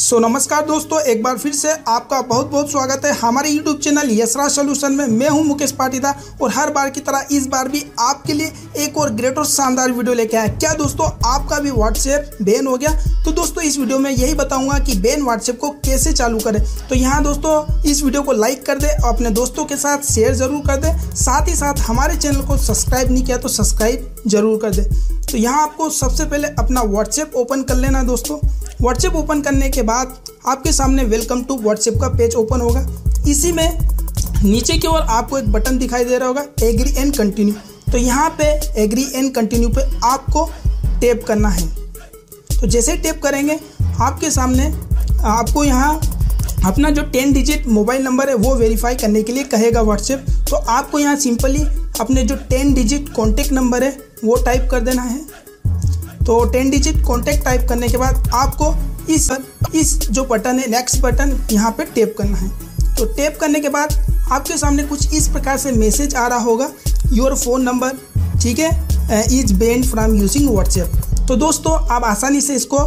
नमस्कार दोस्तों, एक बार फिर से आपका बहुत बहुत स्वागत है हमारे YouTube चैनल यशराज सॉल्यूशन में। मैं हूं मुकेश पाटीदार और हर बार की तरह इस बार भी आपके लिए एक और ग्रेट और शानदार वीडियो लेके आया। क्या दोस्तों आपका भी व्हाट्सएप बैन हो गया? तो दोस्तों इस वीडियो में यही बताऊंगा कि बैन व्हाट्सएप को कैसे चालू करें। तो यहाँ दोस्तों इस वीडियो को लाइक कर दे और अपने दोस्तों के साथ शेयर जरूर कर दे। साथ ही साथ हमारे चैनल को सब्सक्राइब नहीं किया तो सब्सक्राइब जरूर कर दे। तो यहाँ आपको सबसे पहले अपना व्हाट्सएप ओपन कर लेना दोस्तों। व्हाट्सएप ओपन करने के बाद आपके सामने वेलकम टू व्हाट्सएप का पेज ओपन होगा। इसी में नीचे की ओर आपको एक बटन दिखाई दे रहा होगा, एग्री एंड कंटिन्यू। तो यहाँ पे एग्री एंड कंटिन्यू पे आपको टैप करना है। तो जैसे टैप करेंगे आपके सामने आपको यहाँ अपना जो 10 डिजिट मोबाइल नंबर है वो वेरीफाई करने के लिए कहेगा व्हाट्सएप। तो आपको यहाँ सिंपली अपने जो 10 डिजिट कॉन्टैक्ट नंबर है वो टाइप कर देना है। तो 10 डिजिट कॉन्टैक्ट टाइप करने के बाद आपको इस जो बटन है नेक्स्ट बटन यहाँ पे टैप करना है। तो टैप करने के बाद आपके सामने कुछ इस प्रकार से मैसेज आ रहा होगा, योर फ़ोन नंबर ठीक है is banned from using WhatsApp. तो दोस्तों आप आसानी से इसको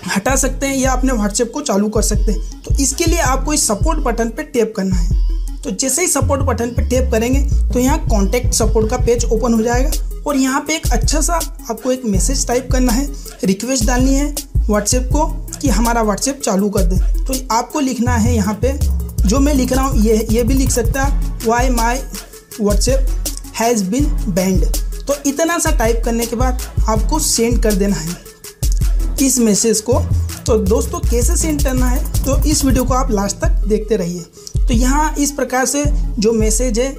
हटा सकते हैं या अपने व्हाट्सएप को चालू कर सकते हैं। तो इसके लिए आपको इस सपोर्ट बटन पे टैप करना है। तो जैसे ही सपोर्ट बटन पे टैप करेंगे तो यहाँ कॉन्टैक्ट सपोर्ट का पेज ओपन हो जाएगा और यहाँ पे एक अच्छा सा आपको एक मैसेज टाइप करना है, रिक्वेस्ट डालनी है व्हाट्सएप को कि हमारा व्हाट्सएप चालू कर दे। तो आपको लिखना है यहाँ पे जो मैं लिख रहा हूँ ये भी लिख सकता है, why my WhatsApp has been banned. तो इतना सा टाइप करने के बाद आपको सेंड कर देना है इस मैसेज को। तो दोस्तों कैसे सेंड करना है तो इस वीडियो को आप लास्ट तक देखते रहिए। तो यहाँ इस प्रकार से जो मैसेज है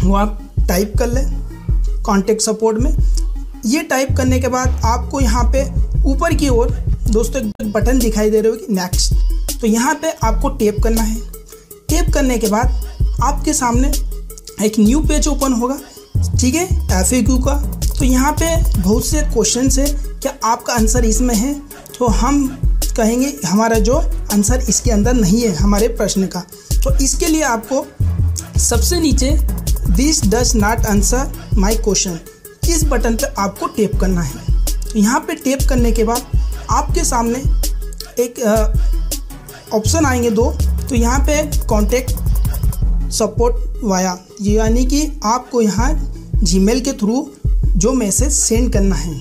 वो आप टाइप कर लें कॉन्टैक्ट सपोर्ट में। ये टाइप करने के बाद आपको यहाँ पे ऊपर की ओर दोस्तों एक बटन दिखाई दे रहे हो कि नेक्स्ट। तो यहाँ पे आपको टैप करना है। टैप करने के बाद आपके सामने एक न्यू पेज ओपन होगा, ठीक है, FAQ का। तो यहाँ पे बहुत से क्वेश्चन है, क्या आपका आंसर इसमें है? तो हम कहेंगे हमारा जो आंसर इसके अंदर नहीं है हमारे प्रश्न का। तो इसके लिए आपको सबसे नीचे this does not answer my question इस बटन पे आपको टैप करना है। तो यहाँ पे टैप करने के बाद आपके सामने एक ऑप्शन आएंगे दो। तो यहाँ पे कॉन्टैक्ट सपोर्ट वाया, यानी कि आपको यहाँ जीमेल के थ्रू जो मैसेज सेंड करना है,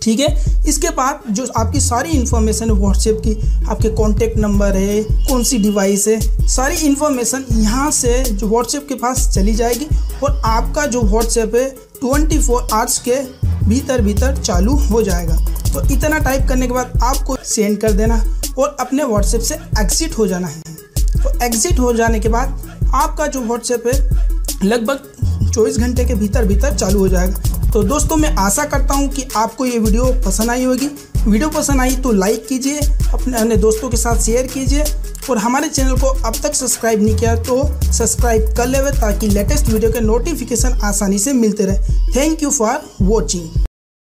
ठीक है। इसके बाद जो आपकी सारी इन्फॉर्मेशन है व्हाट्सएप की, आपके कॉन्टैक्ट नंबर है, कौन सी डिवाइस है, सारी इन्फॉर्मेशन यहाँ से जो व्हाट्सएप के पास चली जाएगी और आपका जो व्हाट्सएप है 24 आवर्स के भीतर चालू हो जाएगा। तो इतना टाइप करने के बाद आपको सेंड कर देना और अपने व्हाट्सएप से एग्जिट हो जाना है। तो एग्जिट हो जाने के बाद आपका जो व्हाट्सएप है लगभग 24 घंटे के भीतर चालू हो जाएगा। तो दोस्तों मैं आशा करता हूं कि आपको ये वीडियो पसंद आई होगी। वीडियो पसंद आई तो लाइक कीजिए, अपने दोस्तों के साथ शेयर कीजिए और हमारे चैनल को अब तक सब्सक्राइब नहीं किया तो सब्सक्राइब कर लेवे ताकि लेटेस्ट वीडियो के नोटिफिकेशन आसानी से मिलते रहे। Thank you for watching.